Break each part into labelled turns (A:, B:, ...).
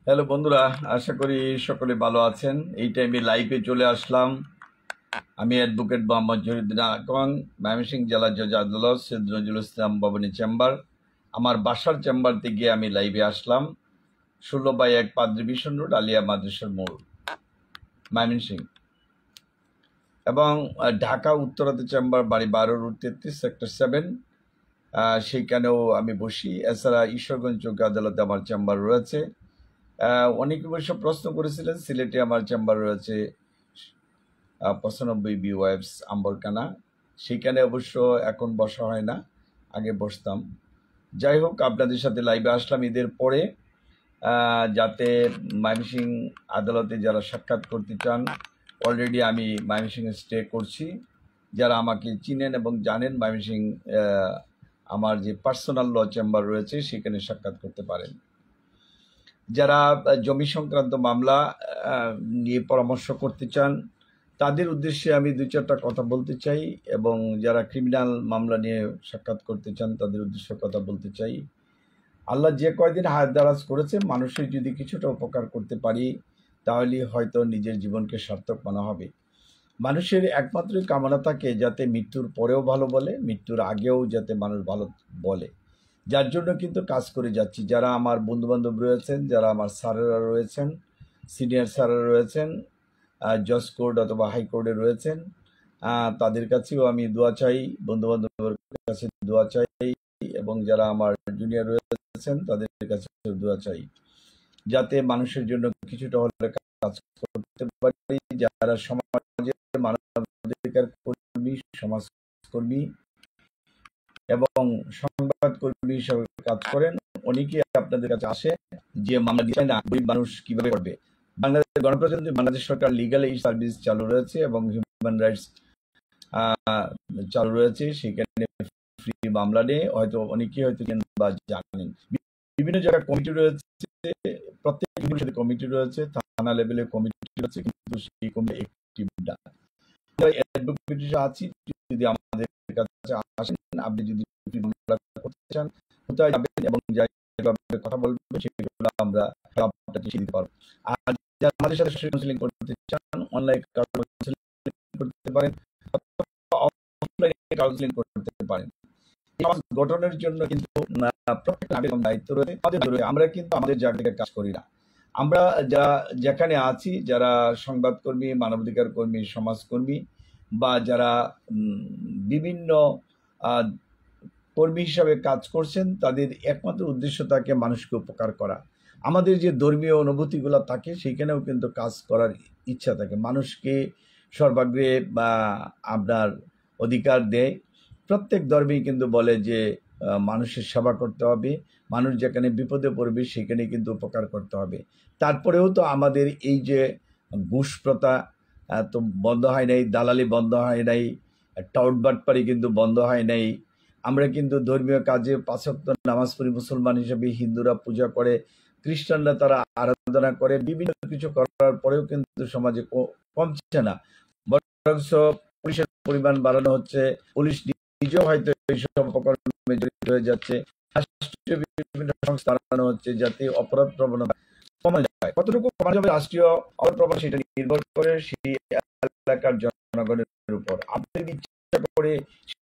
A: Hello বন্ধুরা, আশা করি সকলে ভালো আছেন। এই টাইমে লাইভে চলে আসলাম। আমি অ্যাডভোকেট মোহাম্মদ জহিরুদ্দিন আকন, ময়মনসিংহ জেলা জজ আদালত সৈয়দ নজরুল ইসলাম ভবনী চেম্বার। আমার বাসার চেম্বার থেকে আমি লাইভে আসলাম 16/1 পাদ্রী মিশন রোড, আলিয়া মাদ্রাসার মোড়, ময়মনসিংহ। এবং ঢাকা উত্তরাতে চেম্বার, বাড়ি 12 রোড 33 সেক্টর 7, সেইখানেও আমি বসি। এছাড়া ঈশ্বরগঞ্জ চৌকি আদালতে আমার চেম্বার রয়েছে। অনেকে অবশ্য প্রশ্ন করেছিলেন, সিলেটে আমার চেম্বার রয়েছে 95 বি ওয়েবস আম্বরকানা। সেইখানে অবশ্য এখন বসা হয় না, আগে বসতাম। যাই হোক, আপনাদের সাথে লাইভে আসলাম ঈদের পরে, যাতে ময়মনসিংহ আদালতে যারা সাক্ষাৎ করতে চান, অলরেডি আমি ময়মনসিংহে স্টে করছি। যারা আমাকে চিনেন এবং জানেন, ময়মনসিংহ আমার যে পার্সোনাল ল চেম্বার রয়েছে সেখানে সাক্ষাৎ করতে পারেন। যারা জমি সংক্রান্ত মামলা নিয়ে পরামর্শ করতে চান, তাদের উদ্দেশ্যে আমি 2-4টা কথা বলতে চাই, এবং যারা ক্রিমিনাল মামলা নিয়ে সাক্ষাৎ করতে চান তাদের উদ্দেশ্যে কথা বলতে চাই। আল্লাহ যে কয়দিন হায়াত দারাজ করেছে, মানুষের যদি কিছুটা উপকার করতে পারি তাহলে হয়তো নিজের জীবনকে সার্থক মনে হবে। মানুষের একমাত্রই কামনা থাকে যাতে মৃত্যুর পরেও ভালো বলে, মৃত্যুর আগেও যাতে মানুষ ভালো বলে। যার জন্য কিন্তু কাজ করে যাচ্ছি। যারা আমার বন্ধুবান্ধব রয়েছেন, যারা আমার স্যারেরা রয়েছেন, সিনিয়র স্যারেরা রয়েছেন, জজ কোর্ট অথবা হাইকোর্টে রয়েছেন, তাদের কাছেও আমি দোয়া চাই, বন্ধুবান্ধবের কাছে দোয়া চাই, এবং যারা আমার জুনিয়র রয়েছেন তাদের কাছে দোয়া চাই, যাতে মানুষের জন্য কিছুটা হলে কাজ করতে পারি। যারা সমাজের মানবাধিকার কর্মী, সমাজকর্মী এবং সংবাদকর্মী হিসেবে কাজ করেন, অনেকেই আপনাদের কাছে আসে যে মামলা দিতে না, গরিব মানুষ কিভাবে করবে। বাংলাদেশ গণপ্রজাতন্ত্রী বাংলাদেশ সরকার লিগাল এইড সার্ভিস চালু রয়েছে এবং হিউম্যান রাইটস চালু রয়েছে। সেখানে ফ্রি মামলা নিয়ে হয়তো অনেকেই হয়তো বা জানেন, বিভিন্ন জায়গায় কমিটি রয়েছে, প্রত্যেক ইউনিভার্সিটি কমিটি রয়েছে, থানা লেভেলে কমিটি রয়েছে, কিন্তু সেই কমিটি অ্যাক্টিভ না। অ্যাডভোকেট হিসেবে আছি, যদি আমাদের কাছে আসেন, আপনি যদি মামলা করতে চান কোথায় যাবেন এবং যেভাবে কথা বলবেন সেগুলো আমরা আপনাকে দিতে পারবো। আর যারা আমাদের সাথে কাউন্সিলিং করতে চান, অনলাইন কাউন্সিলিং করতে পারেন, অফলাইনে কাউন্সিলিং করতে পারেন। সমাজ গঠনের জন্য কিন্তু প্রত্যেকটা নাগরিকের দায়িত্ব রয়েছে। আমরা কিন্তু আমাদের জায়গায় কাজ করি না। আমরা যারা যেখানে আছি, যারা সংবাদকর্মী, মানবাধিকার কর্মী, সমাজকর্মী, বা যারা বিভিন্ন কর্মী হিসাবে কাজ করছেন, তাদের একমাত্র উদ্দেশ্য থাকে মানুষকে উপকার করা। আমাদের যে ধর্মীয় অনুভূতিগুলো থাকে সেখানেও কিন্তু কাজ করার ইচ্ছা থাকে, মানুষকে সর্বাগ্রে বা আপনার অধিকার দেয়। প্রত্যেক ধর্মেই কিন্তু বলে যে মানুষের সেবা করতে হবে, মানুষ যেখানে বিপদে পড়বে সেখানে কিন্তু উপকার করতে হবে। তারপরেও তো আমাদের এই যে ঘুষ প্রথা তো বন্ধ হয় নাই, দালালি বন্ধ হয় নাই, টাউটবাটপাড়ি কিন্তু বন্ধ হয় নাই। আমরা কিন্তু ধর্মীয় কাজে 5 ওয়াক্ত নামাজ পড়ি মুসলমান হিসেবে, হিন্দুরা পূজা করে, খ্রিস্টানরা তারা আরাধনা করে, বিভিন্ন কিছু করার পরেও কিন্তু সমাজে কমছে না, বরং পুলিশের পরিমাণ বাড়ানো হচ্ছে। পুলিশ নিজেও হয়তো এইসব অপকর্মে জড়িত হয়ে যাচ্ছে। রাষ্ট্রীয় বিভিন্ন সংস্থা বাড়ানো হচ্ছে যাতে অপরাধ প্রবণতা কমে যায়। কতটুকু কমা যাবে রাষ্ট্রীয় অপরাধ প্রবণ, সেটা নির্ভর করে সেই এলাকার জনগণের উপর। আপনি ইচ্ছা করে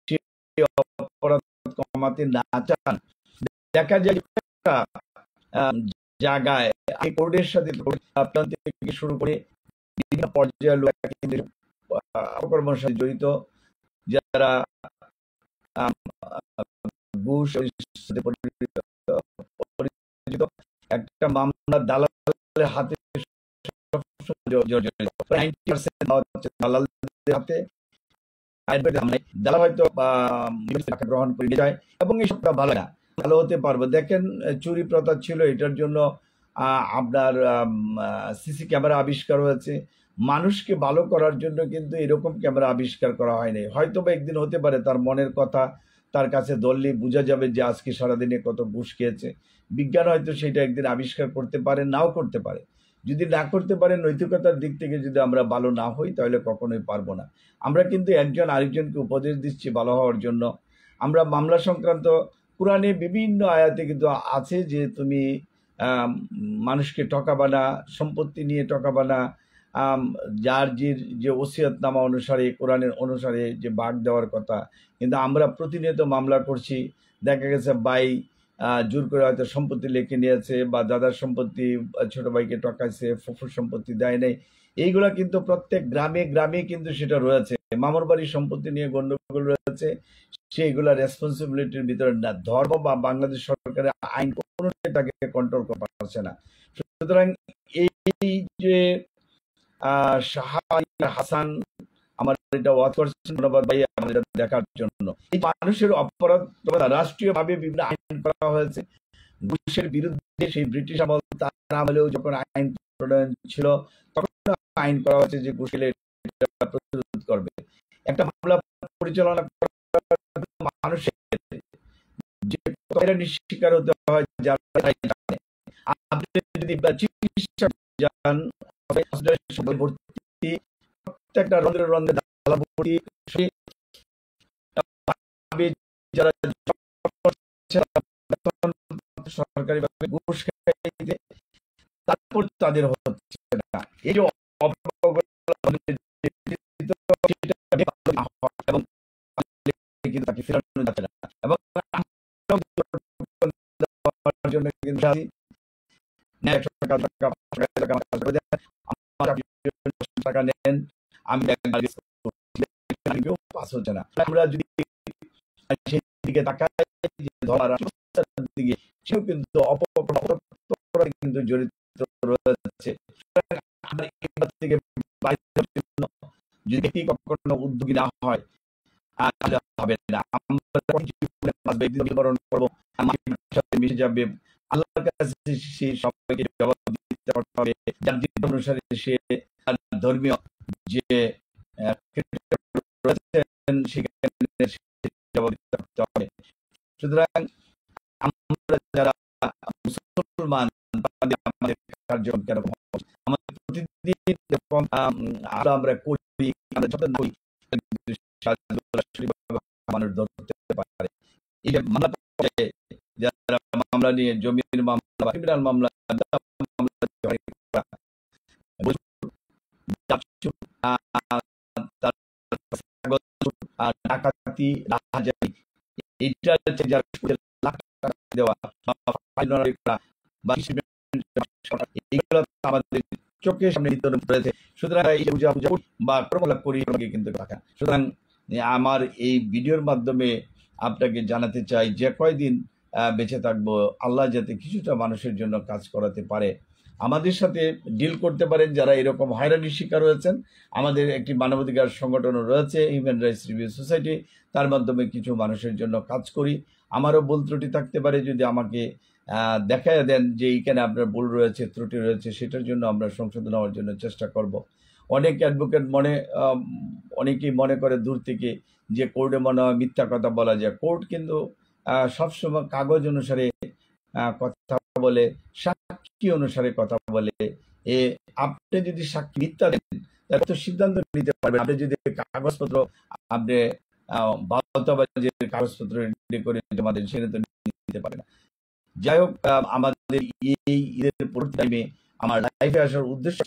A: সেই অপরাধ কমাতে না চান, দেখা যায় জায়গায় কোর্টের সাথে আপনার থেকে শুরু করে বিভিন্ন পর্যায়ের লোক অপকর্মের সাথে জড়িত, যারা ঘুষ পরিচিত, একটা মামলা দালালের হাতে দালালদের হাতে, দালাল হয়তো গ্রহণ করে যায়, এবং এই সবটা ভালো না, ভালো হতে পারবে। দেখেন, চুরি প্রথা ছিল, এটার জন্য আপনার সিসি ক্যামেরা আবিষ্কার হয়েছে। মানুষকে ভালো করার জন্য কিন্তু এরকম ক্যামেরা আবিষ্কার করা হয়নি। হয়তো বা একদিন হতে পারে তার মনের কথা তার কাছে ধরলে বোঝা যাবে যে আজকে সারাদিনে কত ঘুষ খেয়েছে। বিজ্ঞান হয়তো সেটা একদিন আবিষ্কার করতে পারে, নাও করতে পারে। যদি না করতে পারে, নৈতিকতার দিক থেকে যদি আমরা ভালো না হই তাহলে কখনোই পারবো না। আমরা কিন্তু একজন আরেকজনকে উপদেশ দিচ্ছি ভালো হওয়ার জন্য। আমরা মামলা সংক্রান্ত কোরআনে বিভিন্ন আয়াতে কিন্তু আছে যে তুমি মানুষকে ঠকাবানা, সম্পত্তি নিয়ে ঠকাবানা, যার যে ওসিয়তনামা অনুসারে, কোরআনের অনুসারে যে ভাগ দেওয়ার কথা, কিন্তু আমরা প্রতিনিয়ত মামলা করছি। দেখা গেছে ভাই জোর করে হয়তো সম্পত্তি লিখে নিয়েছে, বা দাদার সম্পত্তি ছোট ভাইকে ঠকাইছে, ফুফুর সম্পত্তি দেয় নাই। এইগুলা কিন্তু প্রত্যেক গ্রামে গ্রামে কিন্তু সেটা রয়েছে। মামার বাড়ির সম্পত্তি নিয়ে গন্ডগোল রয়েছে, সেইগুলা রেসপন্সিবিলিটির ভিতরে না। ধর্ম বা বাংলাদেশ সরকারের আইন কোনোটাই তাকে কন্ট্রোল করতে পারছে না। সুতরাং এই যে হাসান আমার এটা ওয়াচ করছেন, ধন্যবাদ ভাই আমাদের এটা দেখার জন্য। এই মানুষের অপরাধ রাষ্ট্রীয় ভাবে বিভিন্ন আইন করা হয়েছে ঘুষের বিরুদ্ধে। সেই ব্রিটিশ আমল, তার আমলেও যখন আইন প্রণয়ন ছিল তখন আইন করা হয়েছে যে ঘুষের প্রতিরোধ করবে। একটা মামলা পরিচালনা মানুষের যে শিকার হতে হয় যারা জানে। আপনি যদি চিকিৎসা যান, প্রত্যেকটা রন্ধ্রে রন্ধ্রে দালা ভর্তি, যারা সরকারি ভাবে ঘুষ খাইতে, তারপর তাদের হচ্ছে না। এই যে তাকে ফেরানো যাচ্ছে না, এবং জন্য কিন্তু টাকা নেন, আমি পাস হচ্ছে না। আমরা যদি সেই দিকে তাকাই, ধরার দিকে, সেও কিন্তু অপরাধে কিন্তু জড়িত রয়েছে। যদি কখনো উদ্যোগী না হয় হবে না। আমরা করবো, মিশে যাবে, আল্লাহর কাছে সে সবাইকে জবাব দিতে হবে। যার জীবন অনুসারে সে ধর্মীয় যে সেখানে জবাব দিতে হবে। সুতরাং আমরা যারা মুসলমান, আমাদের কার্যক্রম কেরকম আমাদের প্রতিদিন আমরা করি, মানুষ ধরতে পারে। এই যে যারা মামলা নিয়ে, জমির মামলা, ক্রিমিনাল মামলা, ডাকাতি, রাহাজানি, এইটা হচ্ছে যারা লাখ টাকা দেওয়া, আমাদের চোখের সামনে রয়েছে। সুতরাং এই পূজা বা কর্মলাভ করি কিন্তু টাকা। সুতরাং আমার এই ভিডিওর মাধ্যমে আপনাকে জানাতে চাই, যে কয়দিন বেঁচে থাকবো, আল্লাহ যাতে কিছুটা মানুষের জন্য কাজ করাতে পারে, আমাদের সাথে ডিল করতে পারেন যারা এরকম হয়রানির শিকার হয়েছেন। আমাদের একটি মানবাধিকার সংগঠনও রয়েছে, হিউম্যান রাইটস রিভিউ সোসাইটি, তার মাধ্যমে কিছু মানুষের জন্য কাজ করি। আমারও ভুল ত্রুটি থাকতে পারে, যদি আমাকে দেখায় দেন যে এইখানে আপনার ভুল রয়েছে, ত্রুটি রয়েছে, সেটার জন্য আমরা সংশোধন হওয়ার জন্য চেষ্টা করব। অনেক অ্যাডভোকেট অনেকেই মনে করে দূর থেকে যে কোর্টে মনে হয় মিথ্যা কথা বলা যায়। কোর্ট কিন্তু সবসময় কাগজ অনুসারে কথা বলে, সাক্ষী অনুসারে কথা বলে। আপনি যদি সাক্ষী মিথ্যা দেন তাহলে তো সিদ্ধান্ত নিতে পারবেন। আপনি যদি কাগজপত্র, আপনি বাধ্যবাধীর কাগজপত্র রেডি করে জমা দেন, সেটা তো নিতে পারে না। যাই হোক, আমাদের এই ঈদের পরবর্তী টাইমে আমার লাইফে আসার উদ্দেশ্য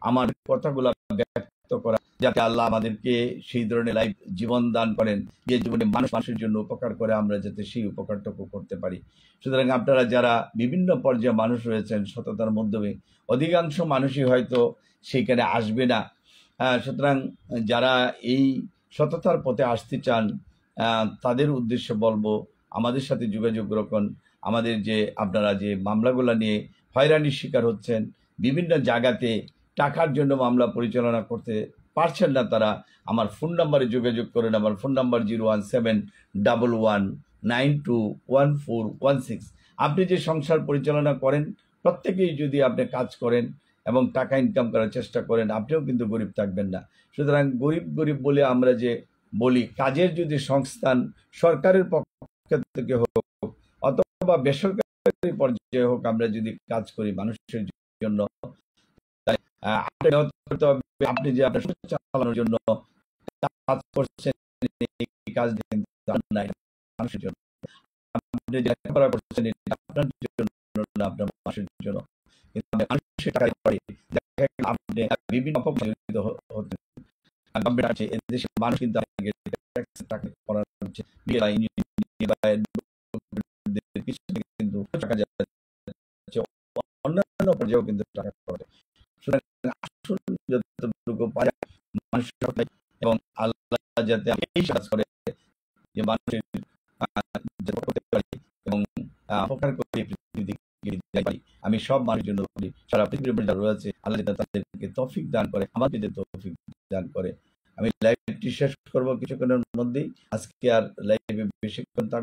A: আমার কথাগুলো ব্যক্ত করা, যাতে আল্লাহ আমাদেরকে সেই ধরনের লাইফ জীবন দান করেন, যে জীবনে মানুষের জন্য উপকার করে, আমরা যাতে সেই উপকারটুকু করতে পারি। সুতরাং আপনারা যারা বিভিন্ন পর্যায়ে মানুষ রয়েছেন, সততার মাধ্যমে অধিকাংশ মানুষই হয়তো সেইখানে আসবে না। সুতরাং যারা এই সততার পথে আসতে চান, তাদের উদ্দেশ্যে বলবো, আমাদের সাথে যোগাযোগ রাখুন। আমাদের যে আপনারা যে মামলাগুলো নিয়ে হয়রানির শিকার হচ্ছেন, বিভিন্ন জায়গাতে টাকার জন্য মামলা পরিচালনা করতে পারছেন না, তারা আমার ফোন নাম্বারে যোগাযোগ করেন। আমার ফোন নাম্বার 01711921416। আপনি যে সংসার পরিচালনা করেন, প্রত্যেকেই যদি আপনি কাজ করেন এবং টাকা ইনকাম করার চেষ্টা করেন, আপনিও কিন্তু গরিব থাকবেন না। সুতরাং গরিব গরিব বলে আমরা যে বলি, কাজের যদি সংস্থান সরকারের পক্ষ থেকে হোক অথবা বেসরকারি পর্যায়ে হোক, আমরা যদি কাজ করি মানুষের জন্য, আপনি যে আপনার চালানোর জন্য কাজ করছেন, কাজ মানুষের জন্য, আপনি যে লেখাপড়া করছেন আপনার জন্য না, আপনার মানুষের জন্য। কিন্তু আপনি মানুষের টাকা পরে দেখা গেল আপনি বিভিন্ন অপকর্মে জড়িত হতেন। গভর্নমেন্ট আছে, এদেশের মানুষ কিন্তু আপনাকে ট্যাক্সের টাকা করার হচ্ছে বিয়ে বা ইঞ্জিনিয়ারিং বা এডভোকেটদের পিছনে কিন্তু টাকা যাচ্ছে, অন্যান্য পর্যায়েও কিন্তু টাকা খরচ হয়। সুতরাং আসল যতটুকু পারে মানুষের হতাই এবং আল্লাহ যাতে এই কাজ করে যে মানুষের যাতে করতে পারি এবং উপকার করে পৃথিবীকে দিতে পারি। আমি সব মানুষের জন্য করি, সারা পৃথিবীর উপরে যারা রয়েছে আল্লাহ যাতে তাদেরকে তৌফিক দান করে, আমাদের তৌফিক দান করে। আমি লাইভটি শেষ করব কিছুক্ষণের মধ্যেই। আজকে আর লাইভে বেশিক্ষণ থাকবো